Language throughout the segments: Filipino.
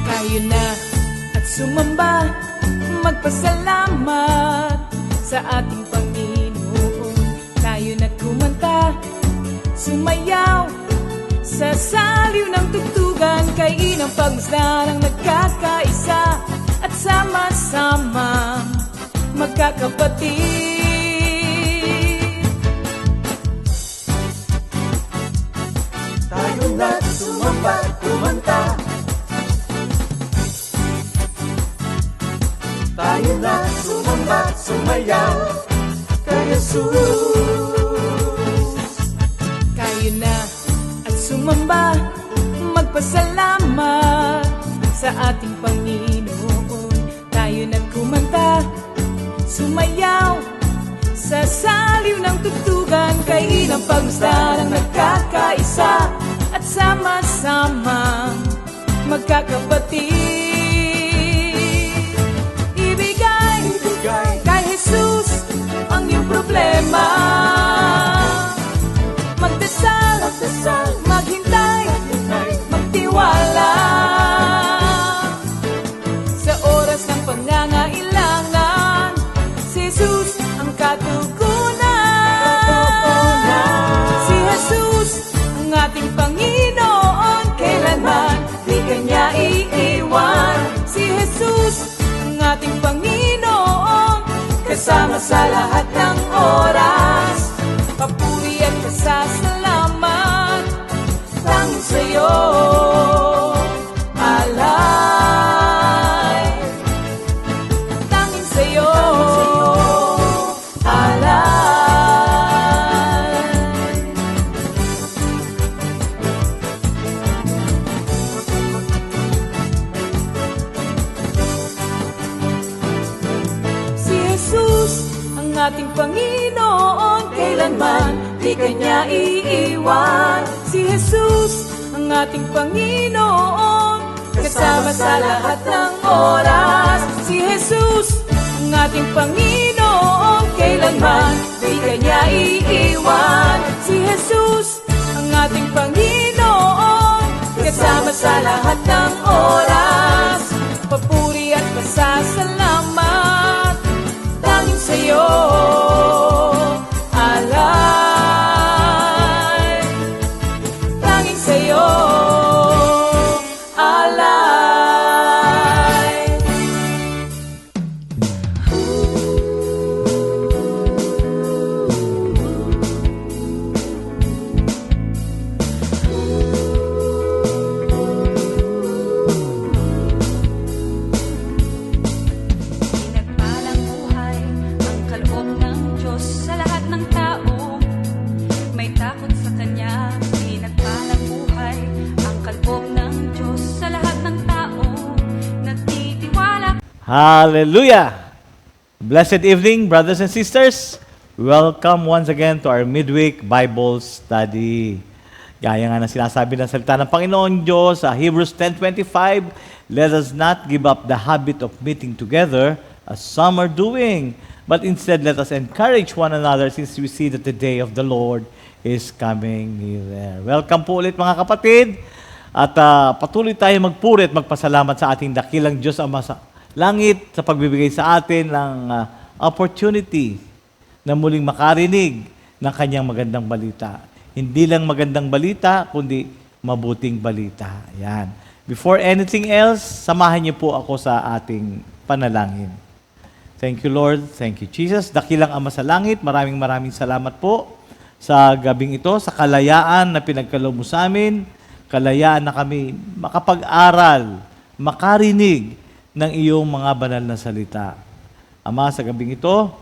Tayo na at sumamba, magpasalamat sa ating Panginoon. Tayo na't kumanta, sumayaw sa saliw ng tugtugan, kay inang pagmasdan ang nagkakaisa at sama-sama magkakapatid. Tayo na't sumamba, kumanta. Tayo na sumamba, sumayaw kay Jesus. Tayo na at sumamba, magpasalamat sa ating Panginoon. Tayo na't kumanta, sumayaw sa saliw ng tugtugan, kay inang pagmasdan ang nagkakaisa at sama-sama magkakapatid. Kay Jesus ang iyong problema, magdasal, maghintay, magtiwala. Sa oras ng pangangailangan, si Jesus ang katugunan. Si Jesus ang ating Panginoon, kailanman di kanya iiwan. Si Jesus ang ating Panginoon, kasama sa lahat ng oras. Papuri at pasasalamat tanging sa'yo, alay. Tanging sa'yo, alay. Si Jesus ang ating Panginoon, kailanman di kanya iiwan. Si Jesus ang ating Panginoon, kasama sa lahat ng oras. Si Jesus ang ating Panginoon, kailanman di kanya iiwan. Si Jesus ang ating Panginoon, kasama sa lahat ng oras. Papuri at pasasalamat tanging sa'yo, alay. Tanging sa'yo, alay. Pinagpalang buhay ang kaloob ng Diyos sa lahat ng tao. May takot sa Kanya. Pinagpalang buhay ang kaloob ng Diyos sa lahat ng tao. Nagtitiwala. Hallelujah! Blessed evening, brothers and sisters. Welcome once again to our midweek Bible study. Gaya nga na sinasabi ng salita ng Panginoon Diyos sa Hebrews 10:25, let us not give up the habit of meeting together as some are doing, but instead let us encourage one another since we see that the day of the Lord is coming near. Welcome po ulit mga kapatid. At patuloy tayo magpuri at magpasalamat sa ating dakilang Diyos Ama sa langit sa pagbibigay sa atin ng opportunity na muling makarinig ng kanyang magandang balita. Hindi lang magandang balita, kundi mabuting balita. Yan. Before anything else, samahan niyo po ako sa ating panalangin. Thank you, Lord. Thank you, Jesus. Dakilang Ama sa langit, maraming salamat po sa gabing ito, sa kalayaan na pinagkaloob mo sa amin, kalayaan na kami makapag-aral, makarinig ng iyong mga banal na salita. Ama, sa gabing ito,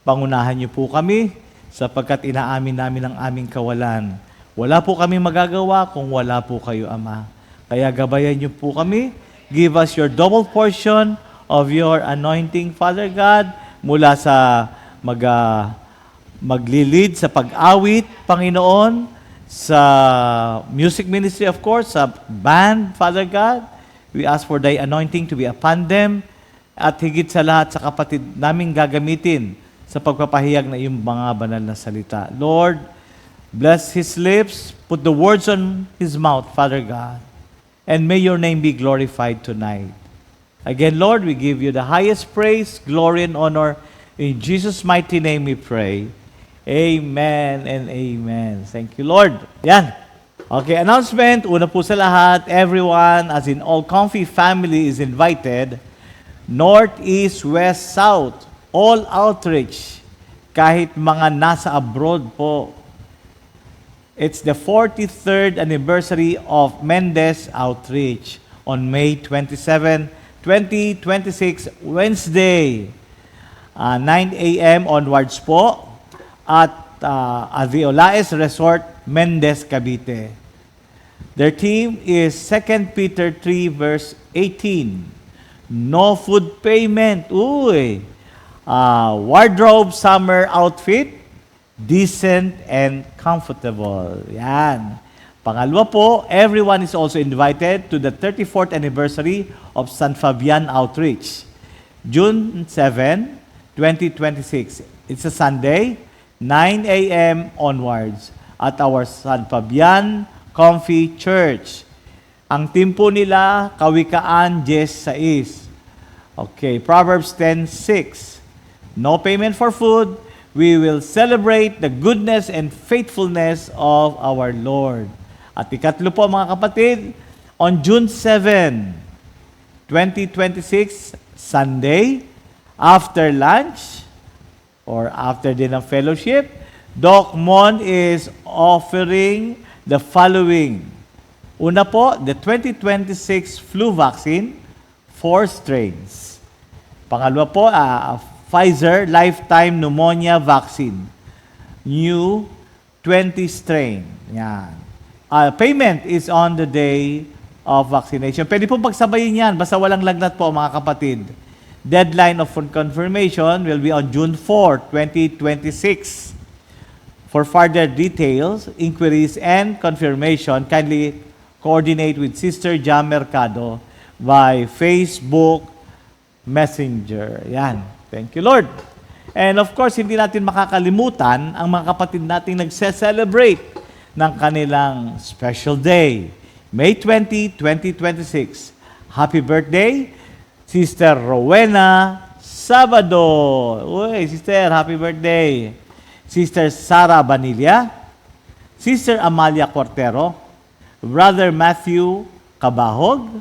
pangunahan niyo po kami sapagkat inaamin namin ang aming kawalan. Wala po kami magagawa kung wala po kayo, Ama. Kaya gabayan niyo po kami. Give us your double portion of your anointing, Father God, mula sa maglilid sa pag-awit, Panginoon, sa music ministry, of course, sa band, Father God. We ask for Thy anointing to be upon them, at higit sa lahat sa kapatid namin gagamitin sa pagpapahayag na iyong mga banal na salita. Lord, bless his lips, put the words on his mouth, Father God, and may your name be glorified tonight. Again, Lord, we give you the highest praise, glory, and honor. In Jesus' mighty name we pray. Amen and amen. Thank you, Lord. Yan. Okay, announcement. Una po sa lahat, everyone, as in all Comfy family is invited. North, East, West, South, all outreach. Kahit mga nasa abroad po. It's the 43rd anniversary of Mendez Outreach on May 27, 2026, Wednesday, 9 a.m. onwards po at the Olaes Resort, Mendez, Cavite. Their theme is 2 Peter 3 verse 18. No food payment. Uy! Wardrobe summer outfit, decent and comfortable. Yan. Pangalawa po, everyone is also invited to the 34th anniversary of San Fabian Outreach, June 7, 2026. It's a Sunday, 9 a.m. onwards at our San Fabian Comfy Church. Ang team po nila, Kawikaan 10:6. Okay, Proverbs 10:6. No payment for food. We will celebrate the goodness and faithfulness of our Lord. At ikatlo po mga kapatid, on June 7, 2026, Sunday, after lunch, or after din ng fellowship, Doc Mon is offering the following. Una po, the 2026 flu vaccine, 4 strains. Pangalawa po, Pfizer Lifetime Pneumonia Vaccine, new 20 strain. Yan. Payment is on the day of vaccination. Pwede po pagsabayin yan, basta walang lagnat po mga kapatid. Deadline of confirmation will be on June 4, 2026. For further details, inquiries, and confirmation, kindly coordinate with Sister Jam Mercado by Facebook Messenger. Yan. Thank you, Lord. And of course, hindi natin makakalimutan ang mga kapatid nating nagse-celebrate ng kanilang special day. May 20, 2026. Happy birthday, Sister Rowena Sabado. Uy, Sister, happy birthday. Sister Sara Banilla, Sister Amalia Cortero, Brother Matthew Cabahog,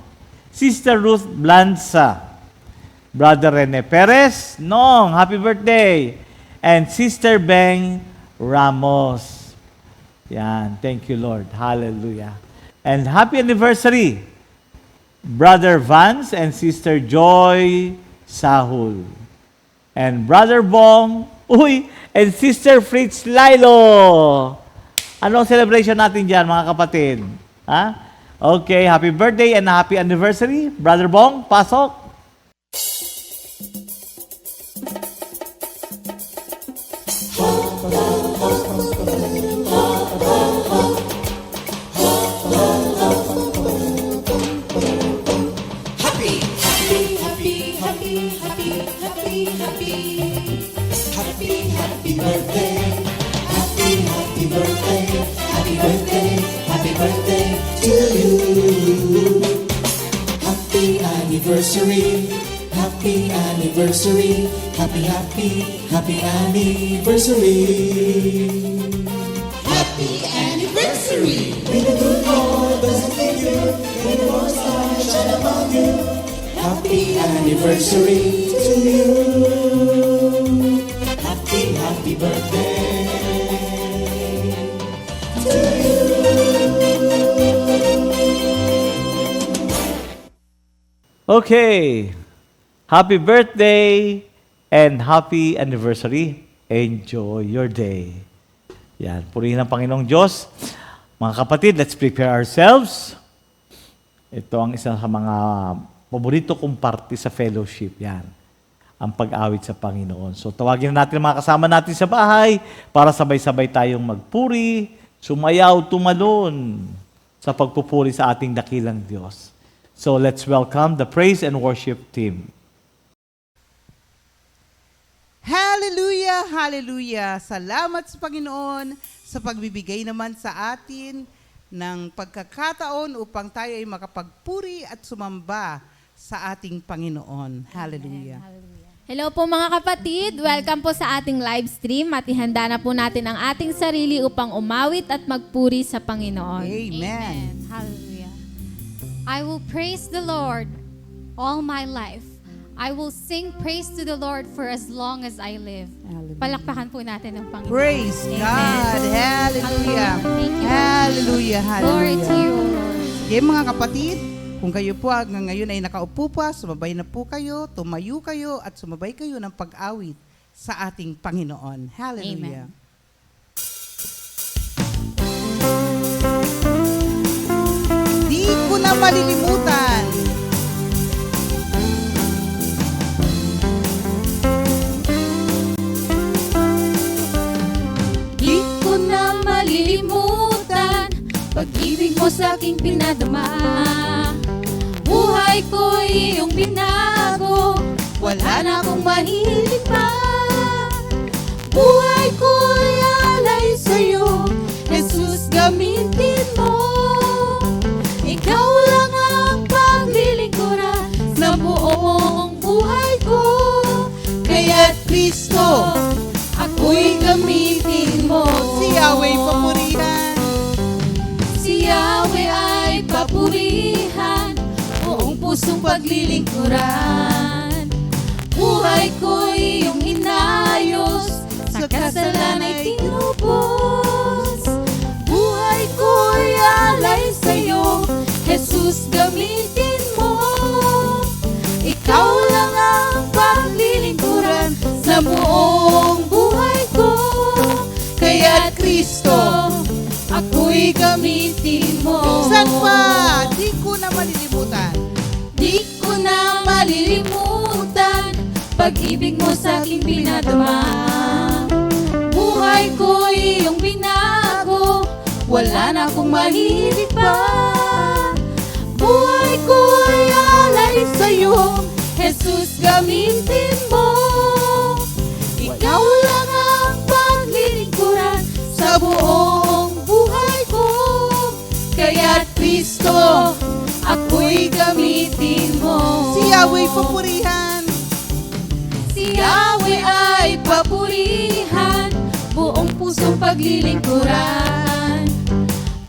Sister Ruth Blanza, Brother Rene Perez, Nong, happy birthday, and Sister Beng Ramos. Yan, thank you, Lord. Hallelujah. And happy anniversary, Brother Vance and Sister Joy Sahul. And Brother Bong, and Sister Fritz Lilo. Anong celebration natin dyan, mga kapatid? Ha? Okay, happy birthday and happy anniversary. Brother Bong, pasok. Happy anniversary, happy anniversary. Happy anniversary. May the good Lord bless and keep you, may the Lord's light shine upon you. Happy anniversary to you. Happy birthday to you. Okay. Happy birthday and happy anniversary. Enjoy your day. Yan, purihin ang Panginoong Diyos. Mga kapatid, let's prepare ourselves. Ito ang isa sa mga paborito kong parte sa fellowship. Yan. ang pag-awit sa Panginoon. So tawagin na natin ang mga kasama natin sa bahay para sabay-sabay tayong magpuri, sumayaw, tumalon sa pagpupuri sa ating dakilang Diyos. So let's welcome the praise and worship team. Hallelujah, hallelujah. Salamat sa Panginoon sa pagbibigay naman sa atin ng pagkakataon upang tayo ay makapagpuri at sumamba sa ating Panginoon. Hallelujah. Hello po mga kapatid, welcome po sa ating live stream at ihanda na po natin ang ating sarili upang umawit at magpuri sa Panginoon. Amen. Hallelujah. I will praise the Lord all my life. I will sing praise to the Lord for as long as I live. Hallelujah. Palakpakan po natin ang Panginoon. Praise God. Hallelujah. Thank you. Hallelujah. Glory to Hallelujah. you, O Lord. Sige mga kapatid, kung kayo po hanggang ngayon ay nakaupo pa, sumabay na po kayo, tumayo kayo at sumabay kayo ng pag-awit sa ating Panginoon. Hallelujah. Amen. Di ko na malilimutan. Di ko na malilimutan pag-ibig mo sa aking pinadama. Buhay ko iyong binago, wala na akong mahilig pa. Buhay ko alay sa'yo, Jesus gamitin mo. Ikaw lang ang paglilingkuran sa buong buhay ko. Kaya't Kristo, ako'y gamitin mo. Si Yahweh papurihan. Si Yahweh ay papurihan, buong pusong paglilingkuran. Buhay ko iyong inayos, sa kasalan ay tinubos. Buhay ko ay alay sa'yo, Jesus gamitin mo. Ikaw lang ang paglilingkuran sa buong buhay ko. Kaya't Kristo, ako'y gamitin mo. Saan pa? Di ko na malilimutan. Di ko na malilimutan pag-ibig mo sa aking pinadama. Buhay ko iyong binago, wala na akong mahilig pa. Buhay ko ay alay sa'yo, Jesus gamitin mo. Ikaw lang ang paglilingkuran sa buong buhay ko. Kaya't Kristo, ako'y gamitin mo. Si Yahweh papurihan. Si Yahweh ay papurihan, buong pusong paglilingkuran.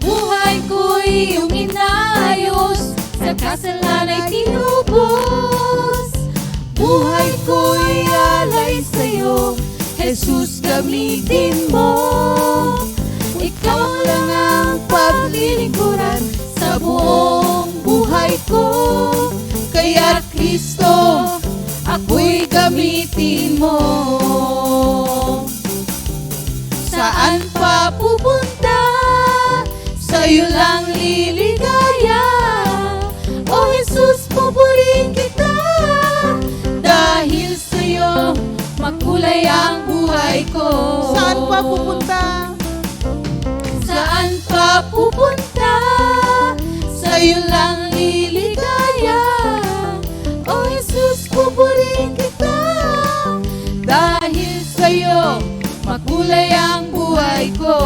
Buhay ko iyong inayos, sa kasalan ay tinubos. Buhay ko ay alay sa'yo, Jesus gamitin mo. Ikaw lang ang paglilingkuran sa buong buhay ko. Kaya't Kristo, ako'y gamitin mo. Saan pa pupunta, sa'yo lang liligaya. O Jesus, pupurihin kita, dahil sa'yo makulay ang buhay ko. Saan pa pupunta? Saan pa pupunta, sa'yo lang liligaya. O Jesus, pupurihin kita, dahil sa'yo makulay ang buhay ko.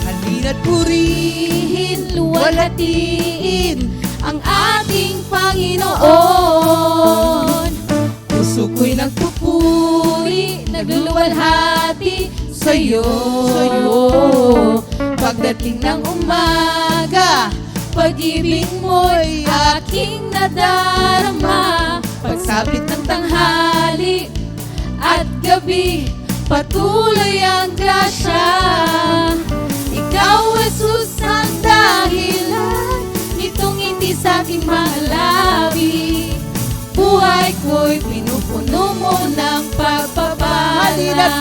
Halina't purihin, Luwalhatiin ang ating Panginoon. Puso ko'y nagpupuri, nagluluwalhati sa'yo. Pagdating ng umaga, pag-ibig mo'y aking nadarama. Pagsapit ng tanghali at gabi, patuloy ang grasya. Ikaw, Jesus, ang dahilan nitong ngiti sa aking mga labi. Buhay ko'y pinupuno mo ng pagpapala.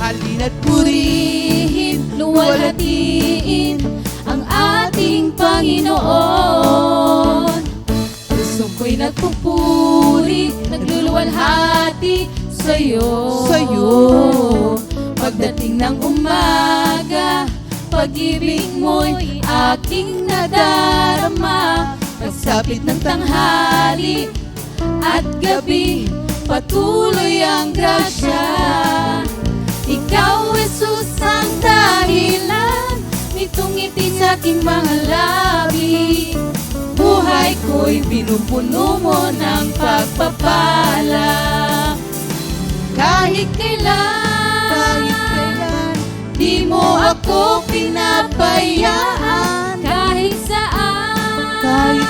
halina't Purihin, luwalhatiin ang ating Panginoon. nagpupuri, nagluluwalhati sa'yo. Pagdating ng umaga, pag-ibig mo'y aking nadarama. Pagsapit ng tanghali at gabi, patuloy ang grasya. Ikaw, Jesus, ang dahilan nitong ngiti sa aking mga labi. Buhay ko'y pinupuno mo ng pagpapala. Kahit kailan, di mo ako pinabayaan. Kahit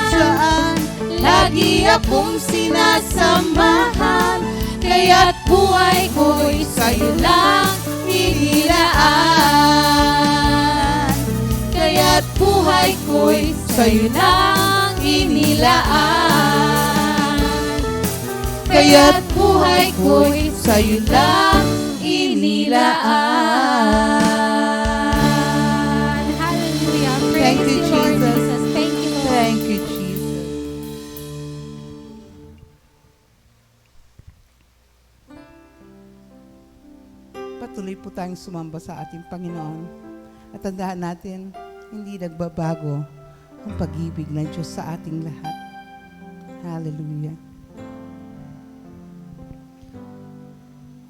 saan, lagi akong sinasamahan. Kaya't buhay ko'y sa'yo lang inilaan. Kaya't buhay ko'y sa'yo lang inilaan. Kaya't buhay ko'y sa'yo lang inilaan. Hallelujah. Thank Praise you, you, Lord Jesus. Jesus. Thank you, Lord. Thank you, Jesus. Patuloy po tayong sumamba sa ating Panginoon. At tandaan natin, hindi nagbabago ang pag-ibig ng Diyos sa ating lahat. Hallelujah.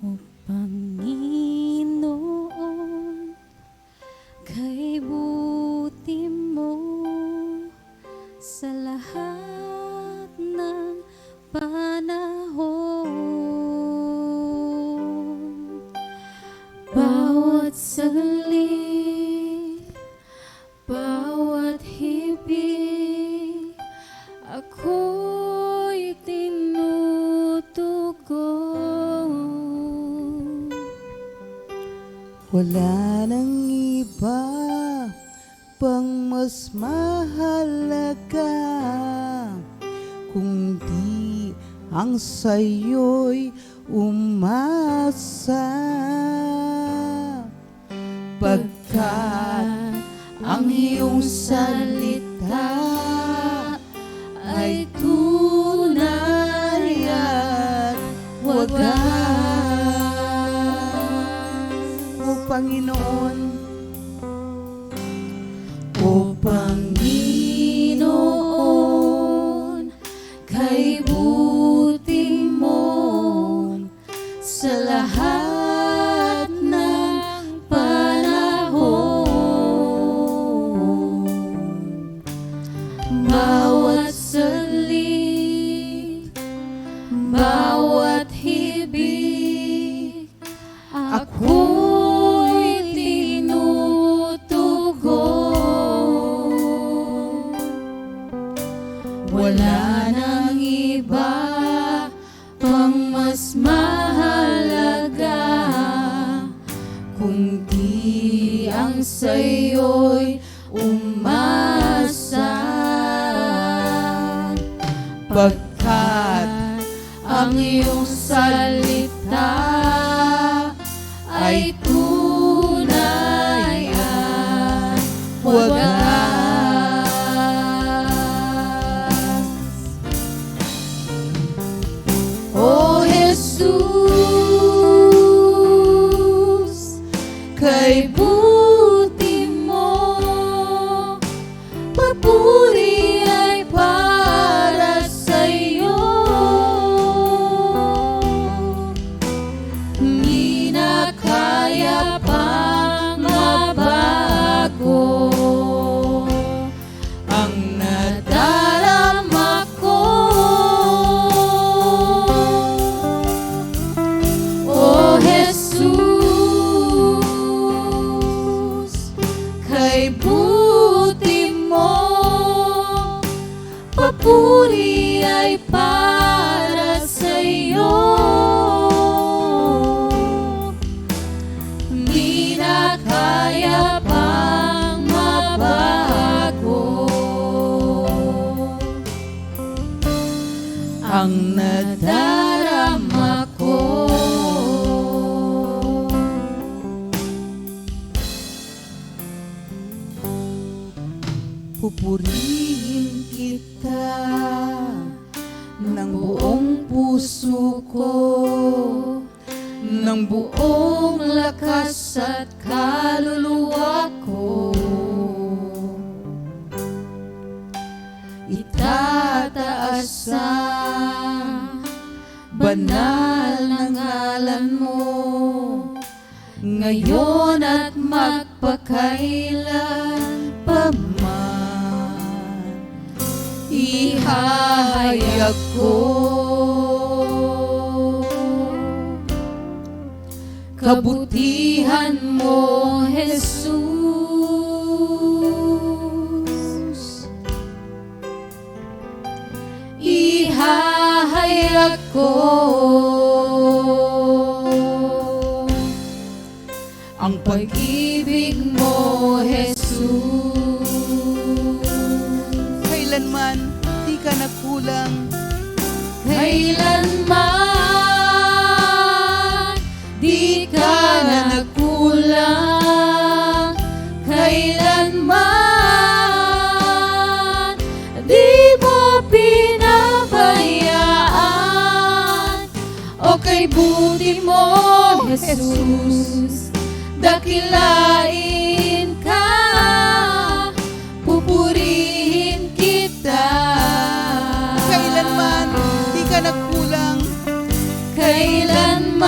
O Panginoon, kay buti mo sa lahat ng panahon. Bawat saglit, bawat hibig, ako'y tinutugon. Wala nang iba pang mas mahalaga kundi ang sa'yo'y umasa. Pagkat ang iyong salita ay tunay at wagas. O Panginoon, O Panginoon, kay buti mo sa lahat ng panahon. Bawat saglit, bawat hibig, ako'y tinutugon. Wala nang iba pang mas mahalaga kundi ang sa'yo'y umasa. Pagkat ang iyong salita ay tunay at wagas. O Jesus, kay buti mo, papuri ay para sa'yo. Hindi na kaya pang mabago ang nadarama ko. O Jesus, kay buti mo, papuri ay para sa'yo. Hindi na kaya pang mabago ang nadarama ko. Pupurihin kita ng buong puso ko, ng buong lakas at kaluluwa ko. Itataas sa banal na ngalan mo, ngayon at magpakailan pa man. Ihahayag ko kabutihan mo, Jesus. Ihahayag ko ang pag-ibig mo, Jesus. Kailanman di ka nagkulang. Kailanman di ka nagkulang. Kailanman di mo pinabayaan. O kay buti mo, Jesus, dakilain ka, pupurihin kita. Kailanman di ka nagkulang. Kailanman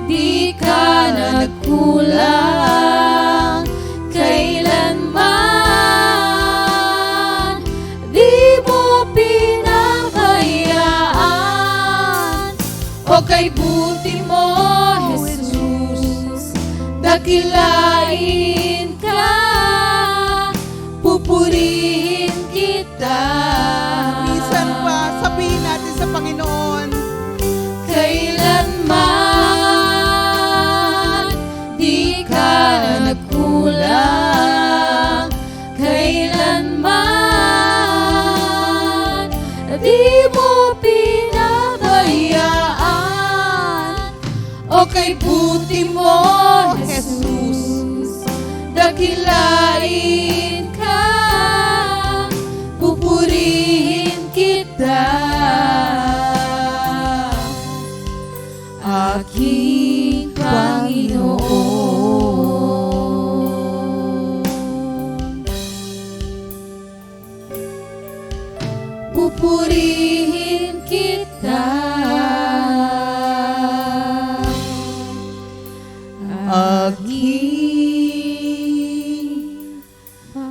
di ka nagkulang. Kailanman di mo pinabayaan. O kay buti mo, Jesus, dakilain ka, pupurihin kita. Minsan pa, sabihin natin sa Panginoon, kailanman di ka nagkulang. Kailanman di mo pinabayaan. O kay buti mo, Jesus, dakilain ka, pupurihin kita. Aking Panginoon, pupurihin kita. aking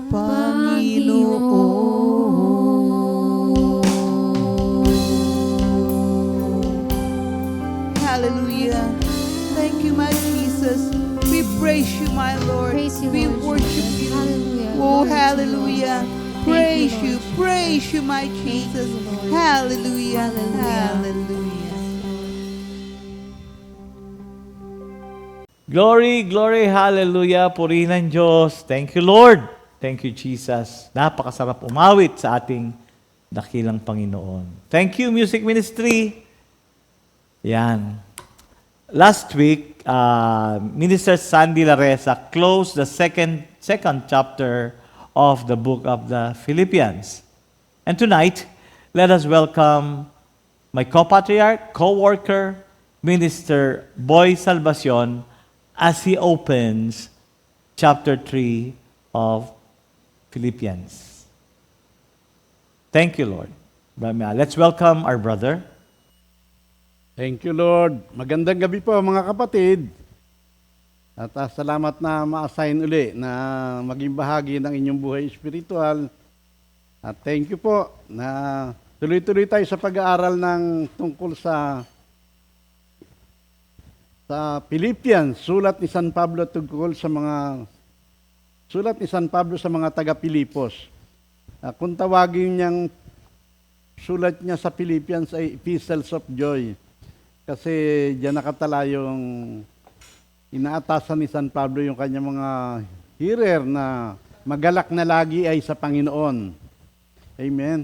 Panginoon. Hallelujah. Thank you, my Jesus. We praise you, my Lord. Praise you, We Lord worship Jesus. you. Hallelujah. Oh, Glory to you, hallelujah. Lord. Praise Thank you, praise you, my Jesus. you, Lord. Hallelujah. Hallelujah. Hallelujah. Glory, glory, hallelujah, purihin ng Diyos. Thank you, Lord. Thank you, Jesus. Napakasarap umawit sa ating dakilang Panginoon. Thank you, Music Ministry. Yan. Last week, Minister Sandy Laresa closed the second chapter of the book of the Philippians. And tonight, let us welcome my co-patriarch, co-worker, Minister Boy Salvacion, as he opens chapter 3 of Philippians. Thank you, Lord. Let's welcome our brother. Thank you, Lord. Magandang gabi po, mga kapatid. At salamat na ma-assign uli na maging bahagi ng inyong buhay espiritual. At thank you po na tuloy-tuloy tayo sa pag-aaral ng tungkol sa Philippians, sulat ni San Pablo tungkol sa mga taga-Pilipos. Kung tawagin niyang sulat niya sa Philippians ay Epistles of Joy. Kasi diyan nakatala yung inaatasan ni San Pablo yung kanyang mga hearer na magalak na lagi ay sa Panginoon. Amen.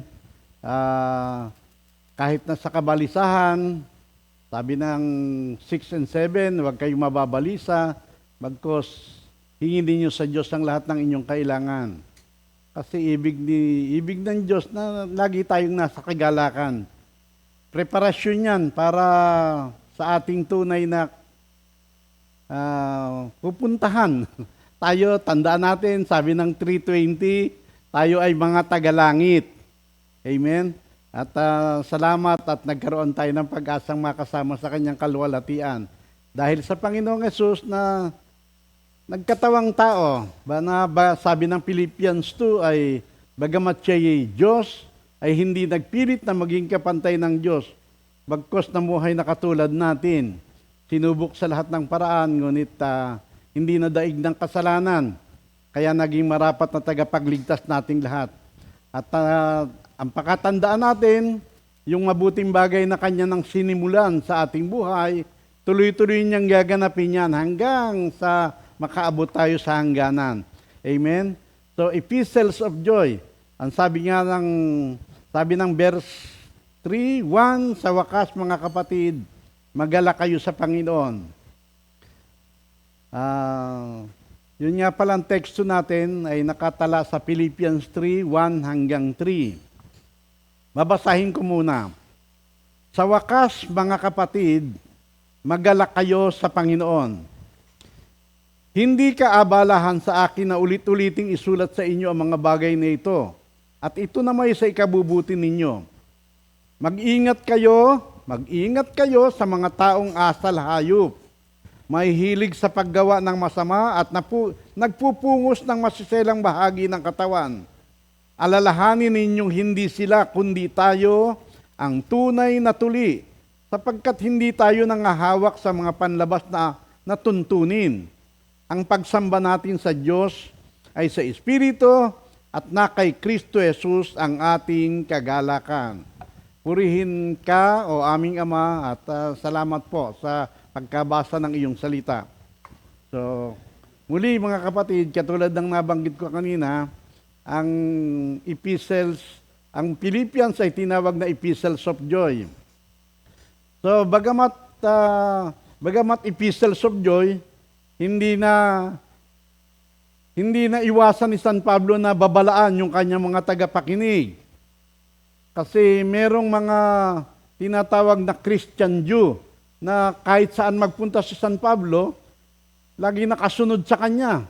Kahit na sa kabalisahan, sabi ng 6 and 7, huwag kayong mababalisa, bagkos hingin ninyo sa Diyos ang lahat ng inyong kailangan. Kasi ibig ng Diyos na lagi tayong nasa kagalakan. Preparasyon yan para sa ating tunay na pupuntahan. Tayo, tandaan natin, sabi ng 3:20, tayo ay mga tagalangit. Amen? At salamat at nagkaroon tayo ng pag-asang makasama sa kanyang kaluwalhatian. Dahil sa Panginoong Yesus na nagkatawang tao, sabi ng Philippians 2 ay bagamat siya'y Diyos, ay hindi nagpilit na maging kapantay ng Diyos, bagkos namuhay na katulad natin. Sinubok sa lahat ng paraan, ngunit hindi nadaig ng kasalanan, kaya naging marapat na tagapagligtas nating lahat. At ang pakatandaan natin, yung mabuting bagay na kanya nang sinimulan sa ating buhay, tuloy-tuloy niyang gaganapin yan hanggang sa makaabot tayo sa hangganan. Amen? So, epistles of joy. Ang sabi ng verse 3:1, sa wakas mga kapatid, magala kayo sa Panginoon. Yun nga palang teksto natin ay nakatala sa Philippians 3:1 hanggang 3. Babasahin ko muna. Sa wakas mga kapatid, magala kayo sa Panginoon. Hindi kaabalahan sa akin na ulit-uliting isulat sa inyo ang mga bagay na ito. At ito na may sa ikabubuti ninyo. Mag-ingat kayo sa mga taong asal hayop. May hilig sa paggawa ng masama at nagpupungos ng masiselang bahagi ng katawan. Alalahanin ninyong hindi sila kundi tayo ang tunay na tuli, sapagkat hindi tayo nangahawak sa mga panlabas na tuntunin. Ang pagsamba natin sa Diyos ay sa Espiritu at na kay Kristo Jesus ang ating kagalakan. Purihin ka, o aming Ama, at salamat po sa pagkabasa ng iyong salita. So, muli mga kapatid, katulad ng nabanggit ko kanina, ang Philippians ay tinawag na epistles of joy. So, bagamat epistles of joy, hindi na iwasan ni San Pablo na babalaan yung kanyang mga tagapakinig. Kasi merong mga tinatawag na Christian Jew na kahit saan magpunta si San Pablo, lagi nakasunod sa kanya.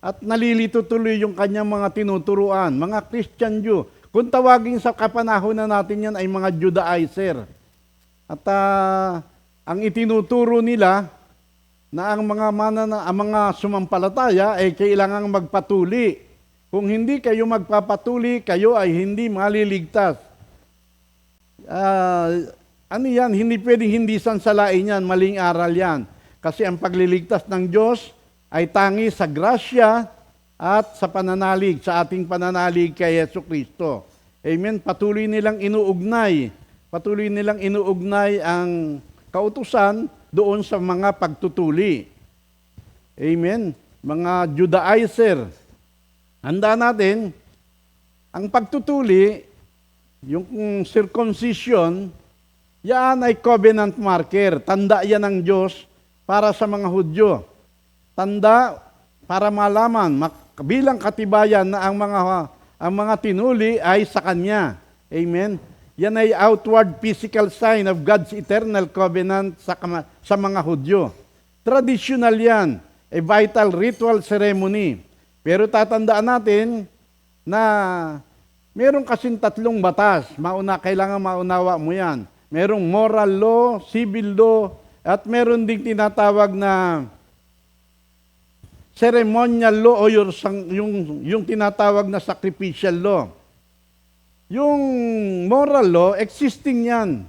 At nalilito tuloy yung kanyang mga tinuturuan, mga Christian Jew. Kung tawagin sa kapanahonan natin yan ay mga Judaizer. At ang itinuturo nila na ang mga sumampalataya ay kailangang magpatuli. Kung hindi kayo magpapatuli, kayo ay hindi maliligtas. Yan? Hindi pwedeng hindi sansalain yan, maling aral yan. Kasi ang pagliligtas ng Diyos ay tangi sa grasya at sa pananalig, sa ating pananalig kay Yesu Kristo. Amen? Patuloy nilang inuugnay ang kautusan doon sa mga pagtutuli. Amen? Mga Judaizer. Handa natin, ang pagtutuli, yung circumcision, yan ay covenant marker. Tanda yan ng Diyos para sa mga Hudyo. Tanda para malaman, bilang katibayan na ang mga tinuli ay sa Kanya. Amen? Yan ay outward physical sign of God's eternal covenant sa mga Hudyo. Traditional yan, a vital ritual ceremony. Pero tatandaan natin na meron kasing tatlong batas. Kailangan maunawa mo yan. Merong moral law, civil law, at meron ding tinatawag na ceremonial law o yung tinatawag na sacrificial law. Yung moral law, existing yan.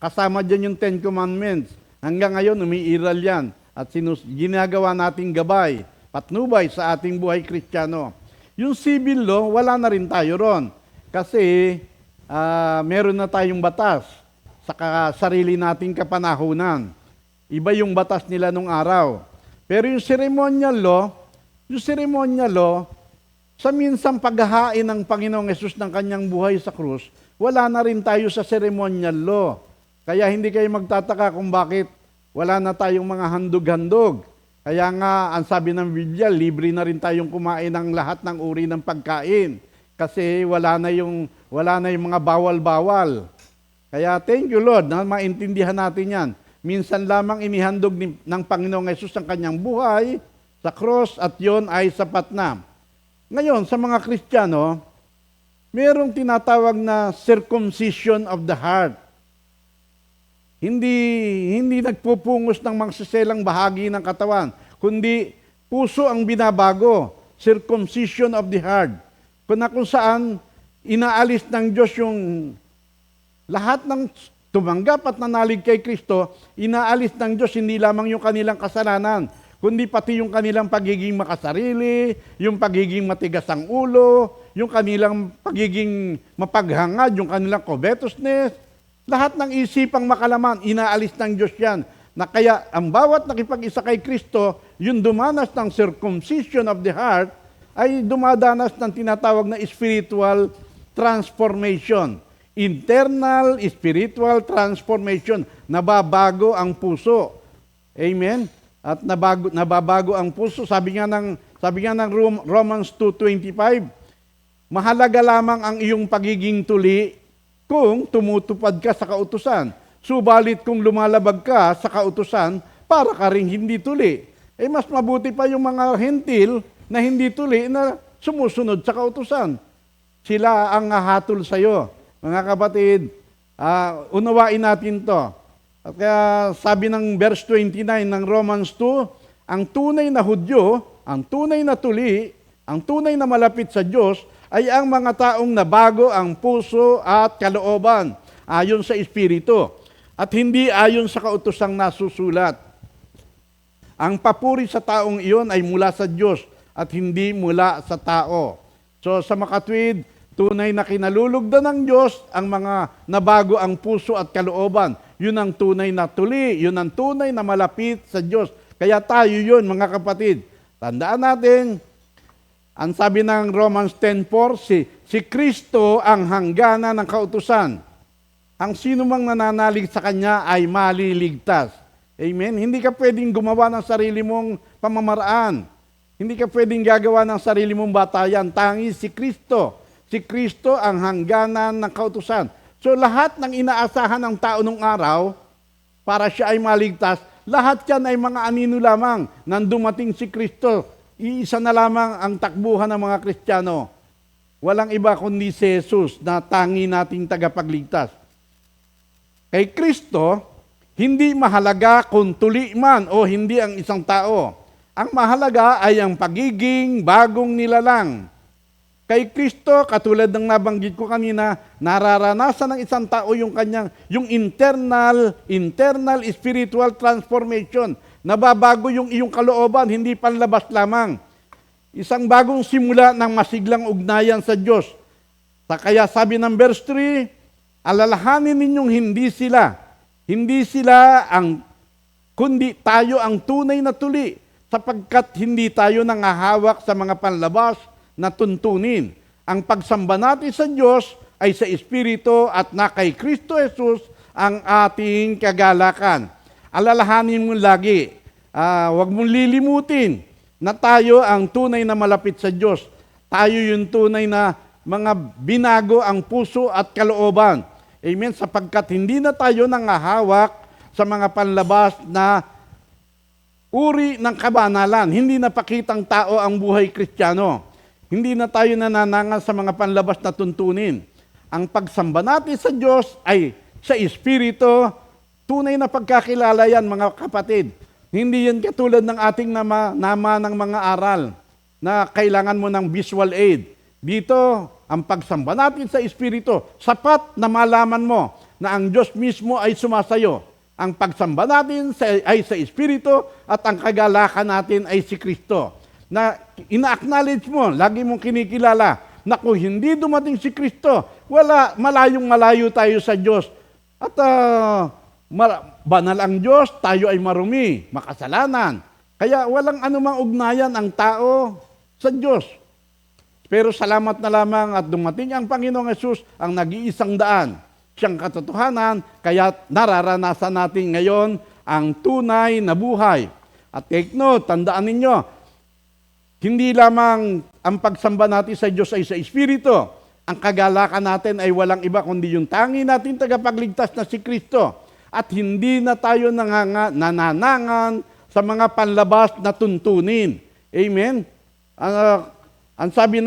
Kasama dyan yung Ten Commandments. Hanggang ngayon, umiiral yan. At ginagawa nating gabay, patnubay sa ating buhay Kristiyano. Yung civil law, wala na rin tayo ron. Kasi meron na tayong batas sa sarili nating kapanahunan. Iba yung batas nila nung araw. Pero yung ceremonial law, sa minsang paghahain ng Panginoong Yesus ng kanyang buhay sa krus, wala na rin tayo sa ceremonial law. Kaya hindi kayo magtataka kung bakit wala na tayong mga handog-handog. Kaya nga, ang sabi ng Biblia, libre na rin tayong kumain ng lahat ng uri ng pagkain. kasi wala na yung mga bawal-bawal. Kaya thank you Lord na maintindihan natin yan. Minsan lamang inihandog ng Panginoong Yesus ang kanyang buhay sa cross at yon ay sapat na. Ngayon, sa mga Kristiyano, mayroong tinatawag na circumcision of the heart. Hindi nagpupungos ng magsiselang bahagi ng katawan, kundi puso ang binabago, circumcision of the heart. Kung saan inaalis ng Diyos yung lahat ng tumanggap at nanalig kay Kristo, inaalis ng Diyos hindi lamang yung kanilang kasalanan, kundi pati yung kanilang pagiging makasarili, yung pagiging matigas ang ulo, yung kanilang pagiging mapaghangad, yung kanilang covetousness, lahat ng isipang makalaman, inaalis ng Diyos yan. Na kaya ang bawat nakipag-isa kay Kristo, yung dumanas ng circumcision of the heart, ay dumadanas ng tinatawag na spiritual transformation. Internal spiritual transformation. Nababago ang puso. Amen? At nababago ang puso. Sabi nga ng Romans 2:25, mahalaga lamang ang iyong pagiging tuli kung tumutupad ka sa kautusan. Subalit kung lumalabag ka sa kautusan, para ka ring hindi tuli. Mas mabuti pa yung mga hentil na hindi tuli na sumusunod sa kautusan. Sila ang hahatol sa iyo. Mga kapatid, unawain natin to. At kaya sabi ng verse 29 ng Romans 2, ang tunay na Hudyo, ang tunay na tuli, ang tunay na malapit sa Diyos, ay ang mga taong nabago ang puso at kalooban ayon sa Espiritu at hindi ayon sa kautusang nasusulat. Ang papuri sa taong iyon ay mula sa Diyos at hindi mula sa tao. So sa makatwid, tunay na kinalulugdan ng Diyos ang mga nabago ang puso at kalooban. Yun ang tunay na tuli, yun ang tunay na malapit sa Diyos. Kaya tayo yun, mga kapatid. Tandaan natin, ang sabi ng Romans 10:4, si Kristo ang hangganan ng kautusan. Ang sino mang nananalig sa Kanya ay maliligtas. Amen? Hindi ka pwedeng gumawa ng sarili mong pamamaraan. Hindi ka pwedeng gagawa ng sarili mong batayan. Tanging si Kristo. Si Kristo ang hangganan ng kautusan. So lahat ng inaasahan ng tao nung araw, para siya ay maligtas, lahat yan ay mga anino lamang nang dumating si Kristo. Iisa na lamang ang takbuhan ng mga Kristiyano. Walang iba kundi si Jesus na tangi nating tagapagligtas. Kay Kristo, hindi mahalaga kung tuli man o hindi ang isang tao. Ang mahalaga ay ang pagiging bagong nilalang. Kay Kristo, katulad ng nabanggit ko kanina, nararanasan ng isang tao yung internal spiritual transformation. Nababago yung iyong kalooban, hindi panlabas lamang. Isang bagong simula ng masiglang ugnayan sa Diyos. Kaya sabi ng verse 3, alalahanin ninyong hindi sila kundi tayo ang tunay na tuli, sapagkat hindi tayo nangahawak sa mga panlabas na tuntunin. Ang pagsamba natin sa Diyos ay sa Espiritu at na kay Kristo Jesus ang ating kagalakan. Alalahanin mo lagi, huwag mong lilimutin na tayo ang tunay na malapit sa Diyos. Tayo yung tunay na mga binago ang puso at kalooban. Amen? Sapagkat hindi na tayo nangahawak sa mga panlabas na uri ng kabanalan. Hindi na pakitang tao ang buhay Kristiyano. Hindi na tayo nananangal sa mga panlabas na tuntunin. Ang pagsamba natin sa Diyos ay sa Espiritu, tunay na pagkakilala yan, mga kapatid. Hindi yan katulad ng ating nama ng mga aral na kailangan mo ng visual aid. Dito, ang pagsamba natin sa Espiritu, sapat na malaman mo na ang Diyos mismo ay sumasayo. Ang pagsamba natin ay sa Espiritu at ang kagalakan natin ay si Kristo. Na ina-acknowledge mo, lagi mong kinikilala na kung hindi dumating si Kristo, malayong-malayo tayo sa Diyos. At banal ang Diyos, tayo ay marumi, makasalanan. Kaya walang anumang ugnayan ang tao sa Diyos. Pero salamat na lamang at dumating ang Panginoong Yesus ang nag-iisang daan. Siyang katotohanan, kaya nararanasan natin ngayon ang tunay na buhay. At take note, tandaan ninyo, hindi lamang ang pagsamba natin sa Diyos ay sa Espiritu, ang kagalakan natin ay walang iba kundi yung tangi natin tagapagligtas na si Kristo. At hindi na tayo nananangan sa mga panlabas na tuntunin. Amen? Ang sabi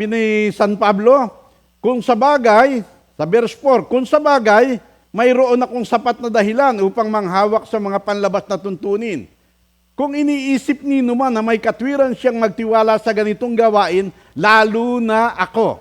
ni San Pablo, kung sa bagay, sa verse 4, kung sa bagay, mayroon akong sapat na dahilan upang manghawak sa mga panlabas na tuntunin. Kung iniisip ni naman na may katwiran siyang magtiwala sa ganitong gawain, lalo na ako.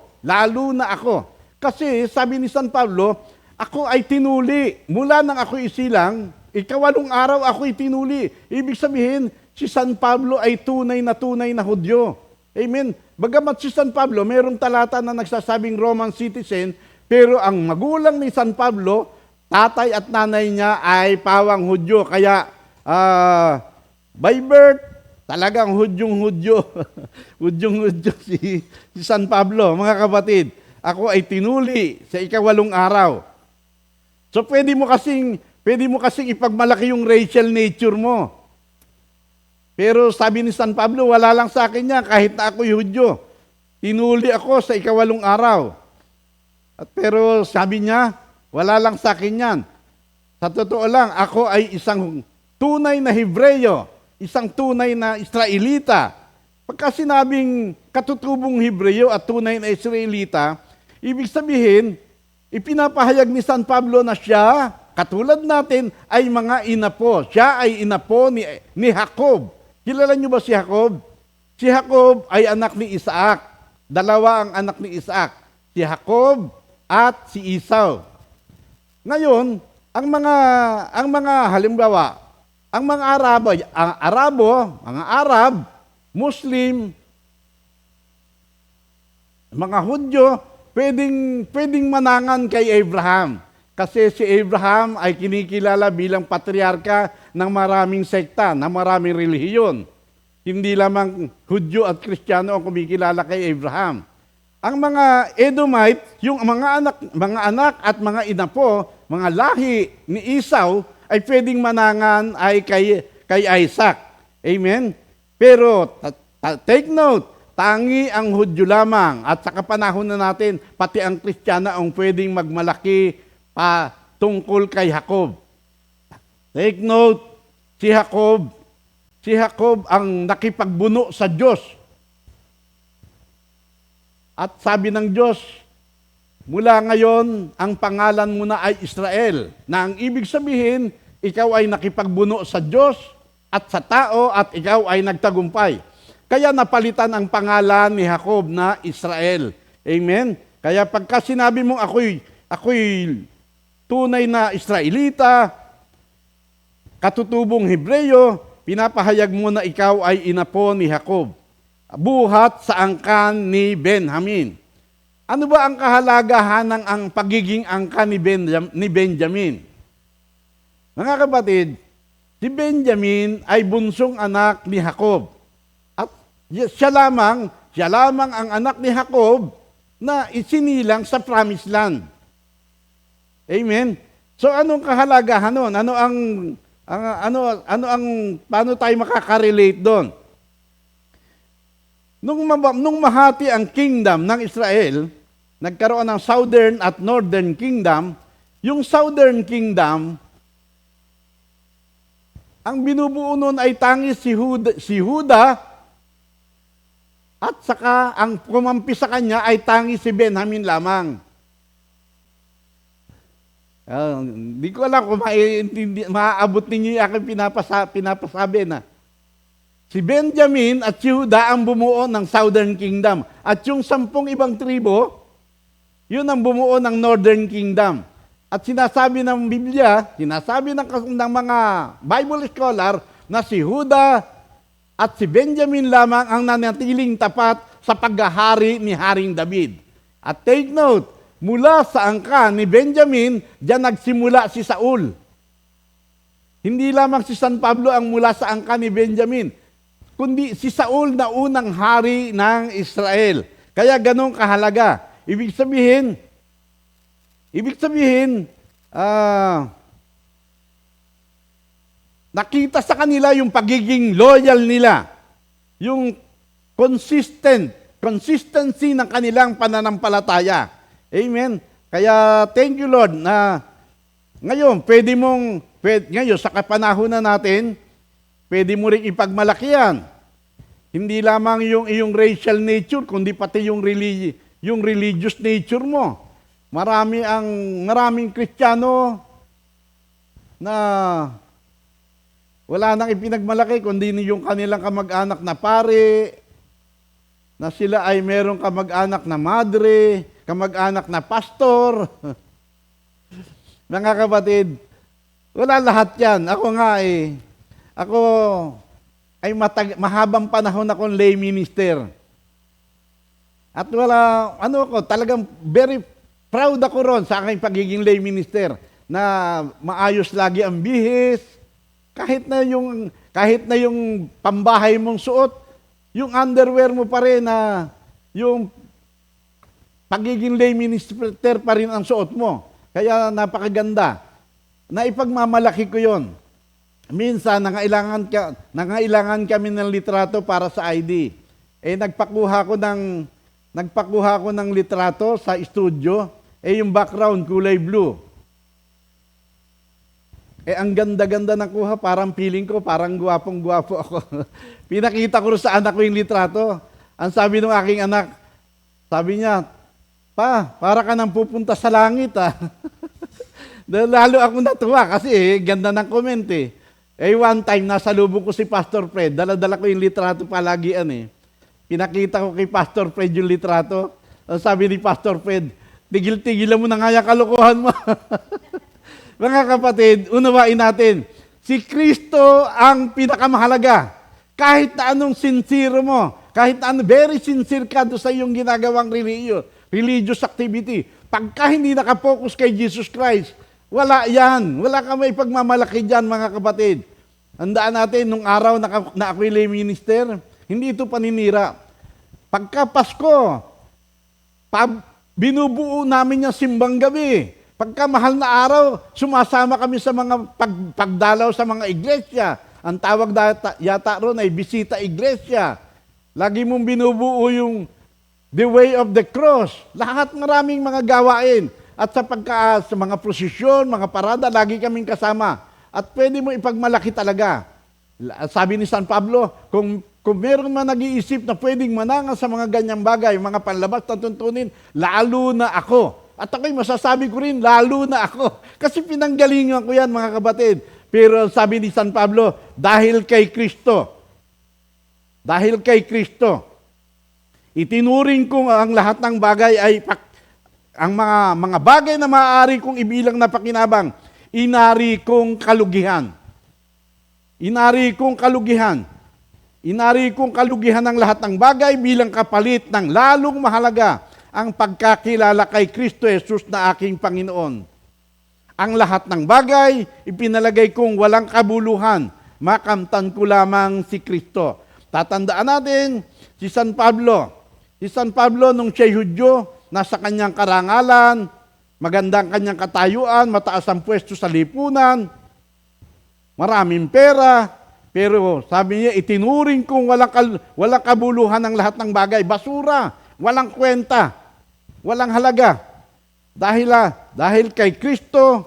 Kasi sabi ni San Pablo, ako ay tinuli. Mula nang ako isilang, 8 araw ako itinuli. Ibig sabihin, si San Pablo ay tunay na Hudyo. Amen. Bagamat si San Pablo, mayroong talata na nagsasabing Roman citizen, pero ang magulang ni San Pablo, tatay at nanay niya ay pawang Hudyo. Kaya, by birth, talagang Hudyong-Hudyo. Hudyong-Hudyo si San Pablo. Mga kapatid, ako ay tinuli sa 8 araw. So pwede mo kasing ipagmalaki yung racial nature mo. Pero sabi ni San Pablo, wala lang sa akin niya kahit na ako'y Hudyo. Tinuli ako sa 8 araw. Pero sabi niya, wala lang sa akin yan. Sa totoo lang, ako ay isang tunay na Hebreyo, isang tunay na Israelita. Pagka sinabing katutubong Hebreyo at tunay na Israelita, ibig sabihin, ipinapahayag ni San Pablo na siya, katulad natin, ay mga inapo. Siya ay inapo ni Jacob. Kilala niyo ba si Jacob? Si Jacob ay anak ni Isaac. 2 ang anak ni Isaac. Si Jacob at si Esau. Ngayon, ang mga halimbawa, ang mga Arab, Muslim, mga Hudyo, pwedeng manangan kay Abraham. Kasi si Abraham ay kinikilala bilang patriarka ng maraming sekta, ng maraming relihiyon. Hindi lamang Hudyo at Kristiyano ang kumikilala kay Abraham. Ang mga Edomite, yung mga anak at mga inapo, mga lahi ni Esau, ay pwedeng manangan ay kay Isaac. Amen? Pero, take note, tangi ang Hudyo lamang at sa kapanahon na natin, pati ang Kristiyano ang pwedeng magmalaki pa tungkol kay Jacob. Take note, si Jacob ang nakipagbuno sa Diyos. At sabi ng Diyos, mula ngayon, ang pangalan mo na ay Israel, na ang ibig sabihin, ikaw ay nakipagbuno sa Diyos at sa tao at ikaw ay nagtagumpay. Kaya napalitan ang pangalan ni Jacob na Israel. Amen? Kaya pagka sinabi mong ako'y tunay na Israelita, katutubong Hebreyo, pinapahayag mo na ikaw ay inapo ni Jacob. Buhat sa angkan ni Benjamin. Ano ba ang kahalagahan ng ang pagiging angkan ni Benjamin? Mga kapatid, si Benjamin ay bunsong anak ni Jacob. At siya lamang ang anak ni Jacob na isinilang sa promised land. Amen. So anong kahalagahan nun? Paano tayo makaka-relate doon? Nung mahati ang kingdom ng Israel, nagkaroon ng southern at northern kingdom. Yung southern kingdom, ang binubuo nun ay tangis si Huda at saka ang kumampi sa kanya ay tangis si Benjamin lamang. Hindi ko alam kung maaabot ninyo yung aking pinapasabi na. Si Benjamin at si Huda ang bumuo ng Southern Kingdom. At yung 10 ibang tribo, yun ang bumuo ng Northern Kingdom. At sinasabi ng Biblia, sinasabi ng mga Bible scholar na si Huda at si Benjamin lamang ang nanatiling tapat sa paghahari ni Haring David. At take note, mula sa angkan ni Benjamin, diyan nagsimula si Saul. Hindi lamang si San Pablo ang mula sa angkan ni Benjamin, kundi si Saul na unang hari ng Israel. Kaya ganun kahalaga. Ibig sabihin, nakita sa kanila yung pagiging loyal nila, yung consistent consistency ng kanilang pananampalataya. Amen. Kaya thank you Lord na ngayon, ngayon sa kapanahunan natin, pwede mo rin ipagmalaki yan. Hindi lamang yung iyong racial nature, kundi pati yung religious nature mo. Maraming Kristiyano na wala nang ipinagmalaki, kundi yung kanilang kamag-anak na pare, na sila ay merong kamag-anak na madre, kamag-anak na pastor. Mga kapatid, wala lahat yan. Ako ay mahabang panahon akong lay minister. At talagang very proud ako ron sa aking pagiging lay minister na maayos lagi ang bihis, kahit na yung pambahay mong suot, yung underwear mo pa rin na yung pagiging lay minister pa rin ang suot mo. Kaya napakaganda. Naipagmamalaki ko yon. Minsan, nangailangan kami ng litrato para sa ID. Nagpakuha ko ng litrato sa studio. Yung background, kulay blue. Ang ganda-ganda ng kuha, parang feeling ko, parang guwapong-guwapo ako. Pinakita ko sa anak ko yung litrato. Ang sabi ng aking anak, sabi niya, "Pa, para ka nang pupunta sa langit ah." Lalo ako natuwa kasi ganda ng comment eh. One time, nasa lubong ko si Pastor Fred, dala-dala ko yung litrato palagian eh. Pinakita ko kay Pastor Fred yung litrato. Ang sabi ni Pastor Fred, "Tigil-tigilan mo na nga yung kalokohan mo." Mga kapatid, unawain natin, si Kristo ang pinakamahalaga. Kahit na anong sincere mo, kahit na very sincere ka doon sa iyong ginagawang religious activity, pagka hindi nakapokus kay Jesus Christ, wala yan. Wala ka may pagmamalaki dyan, mga kapatid. Handaan natin, nung araw na ako'y lay minister, hindi ito paninira. Pagka Pasko, binubuo namin yung simbang gabi. Pagka mahal na araw, sumasama kami sa mga pagdalaw sa mga iglesia. Ang tawag yata ron ay bisita iglesia. Lagi mong binubuo yung the way of the cross. Lahat maraming mga gawain. At sa mga prosesyon, mga parada, lagi kaming kasama. At pwede mo ipagmalaki talaga. Sabi ni San Pablo, kung meron man nag-iisip na pwedeng manangan sa mga ganyang bagay, mga panlabas na tuntunin, lalo na ako. At ako'y masasabi ko rin, lalo na ako. Kasi pinanggalingan ko yan, mga kapatid. Pero sabi ni San Pablo, dahil kay Kristo, itinuring ko ang lahat ng bagay ay ang mga bagay na maaari kong ibilang na pakinabang, inari kong kalugihan. Inari kong kalugihan ng lahat ng bagay bilang kapalit ng lalong mahalaga ang pagkakilala kay Kristo Jesus na aking Panginoon. Ang lahat ng bagay, ipinalagay kong walang kabuluhan, makamtan ko lamang si Kristo. Tatandaan natin, si San Pablo nung siya'y Hudyo, nasa kanyang karangalan, magandang kanyang katayuan, mataas ang pwesto sa lipunan, maraming pera, pero sabi niya, itinuring kong walang kabuluhan ang lahat ng bagay, basura, walang kwenta, walang halaga. Dahil kay Kristo,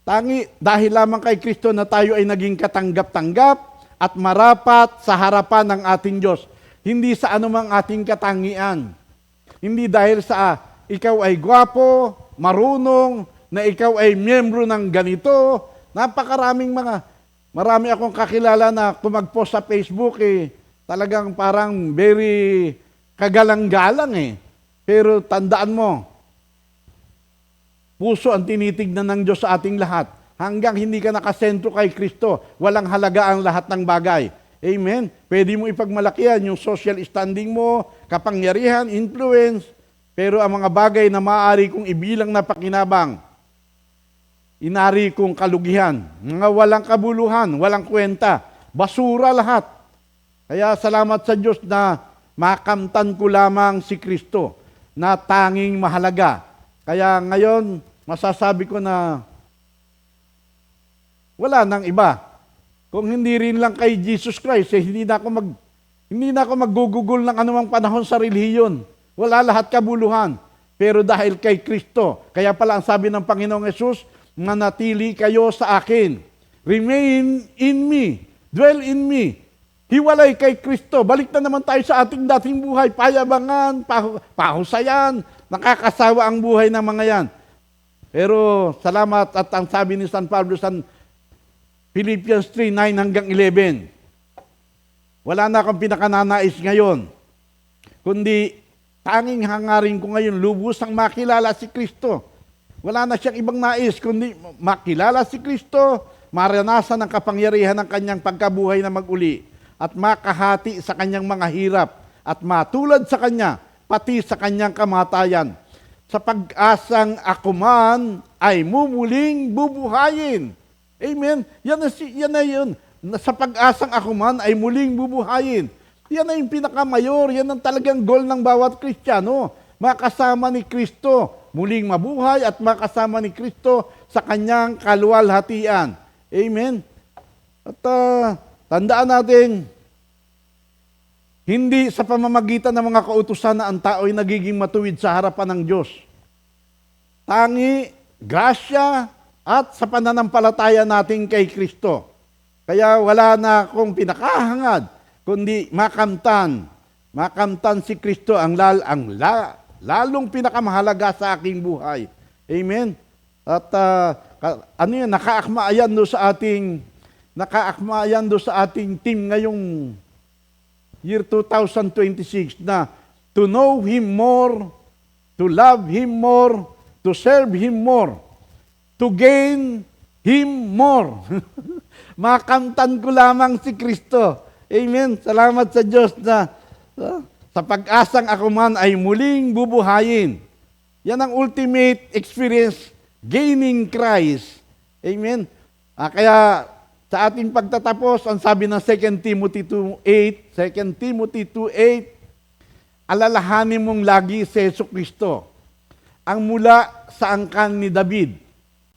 dahil lamang kay Kristo na tayo ay naging katanggap-tanggap at marapat sa harapan ng ating Diyos. Hindi sa anumang ating katangian. Hindi dahil sa ikaw ay gwapo, marunong, na ikaw ay miyembro ng ganito. Marami akong kakilala na kung mag-post sa Facebook talagang parang very kagalang-galang Pero tandaan mo, puso ang tinitignan ng Diyos sa ating lahat. Hanggang hindi ka nakasentro kay Kristo, walang halaga ang lahat ng bagay. Amen? Pwede mo ipagmalakihan yung social standing mo, kapangyarihan, influence, pero ang mga bagay na maaari kong ibilang na pakinabang, inari kong kalugihan, mga walang kabuluhan, walang kwenta, basura lahat. Kaya salamat sa Diyos na makamtan ko lamang si Kristo na tanging mahalaga. Kaya ngayon, masasabi ko na wala nang iba. Kung hindi rin lang kay Jesus Christ, hindi na ako Hindi na ako maggugugol ng anumang panahon sa relihiyon. Wala lahat kabuluhan. Pero dahil kay Kristo, kaya pala ang sabi ng Panginoong Yesus, manatili kayo sa akin. Remain in me. Dwell in me. Hiwalay kay Kristo. Balik na naman tayo sa ating dating buhay. Payabangan, pahusayan, nakakasawa ang buhay ng mga yan. Pero salamat at ang sabi ni San Pablo sa Philippians 3:9 hanggang 11. Wala na akong pinakananais ngayon, kundi tanging hangarin ko ngayon lubusang makilala si Kristo. Wala na siyang ibang nais, kundi makilala si Kristo, maranasan ang kapangyarihan ng kanyang pagkabuhay na maguli, at makahati sa kanyang mga hirap, at matulad sa kanya, pati sa kanyang kamatayan. Sa pag-asang ako man ay mumuling bubuhayin. Amen? Yan na yun. Sa pag-asang ako man ay muling bubuhayin. Yan na yung pinakamayor. Yan ang talagang goal ng bawat Kristiyano. Makasama ni Kristo, muling mabuhay at makasama ni Kristo sa kanyang kaluwalhatian. Amen? At tandaan natin, hindi sa pamamagitan ng mga kautusan na ang tao ay nagiging matuwid sa harapan ng Diyos. Tangi, grasya, at sa pananampalataya natin kay Kristo. Kaya wala na akong pinakahangad, kundi makamtan si Kristo ang lalong pinakamahalaga sa aking buhay. Amen? At nakaakma yan do sa ating team ngayong year 2026 na to know Him more, to love Him more, to serve Him more, to gain Him more. Makamtan ko lamang si Kristo. Amen. Salamat sa Diyos na sa pag-asang ako man ay muling bubuhayin. Yan ang ultimate experience, gaining Christ. Amen. Kaya sa ating pagtatapos, ang sabi ng 2 Timothy 2:8, alalahanin mong lagi si Jesucristo, ang mula sa angkan ni David,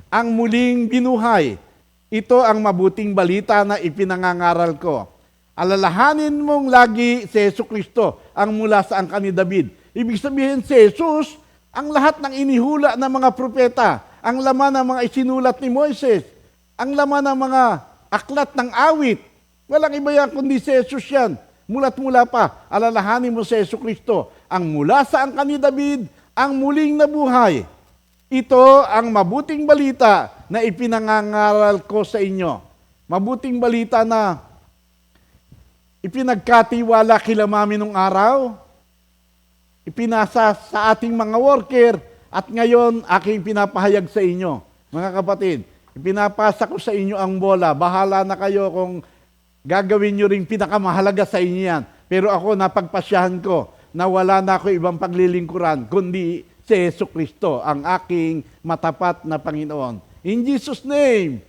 ang muling binuhay. Ito ang mabuting balita na ipinangangaral ko. Alalahanin mong lagi si Jesucristo, ang mula sa angkan ni David. Ibig sabihin si Jesus, ang lahat ng inihula ng mga propeta, ang laman ng mga isinulat ni Moises, ang laman ng mga aklat ng awit. Walang iba yan kundi si Jesus yan. Mula't mula pa, alalahanin mo si Jesucristo, ang mula sa angkan ni David, ang muling nabuhay. Ito ang mabuting balita na ipinangangaral ko sa inyo. Mabuting balita na ipinagkatiwala kila mami nung araw, ipinasa sa ating mga worker, at ngayon aking pinapahayag sa inyo. Mga kapatid, ipinapasa ko sa inyo ang bola. Bahala na kayo kung gagawin nyo rin pinakamahalaga sa inyo yan. Pero ako napagpasyahan ko na wala na ako ibang paglilingkuran, kundi si Jesucristo, ang aking matapat na Panginoon. In Jesus' name,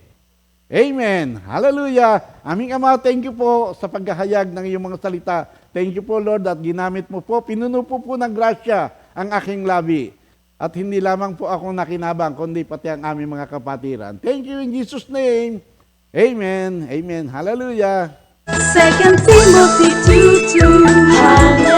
Amen. Hallelujah. Aming Ama, thank you po sa paghahayag ng iyong mga salita. Thank you po, Lord, at ginamit mo po, pinuno po ng grasya ang aking labi. At hindi lamang po ako nakinabang, kundi pati ang aming mga kapatiran. Thank you in Jesus' name. Amen. Amen. Hallelujah. 2 Timothy 2:2.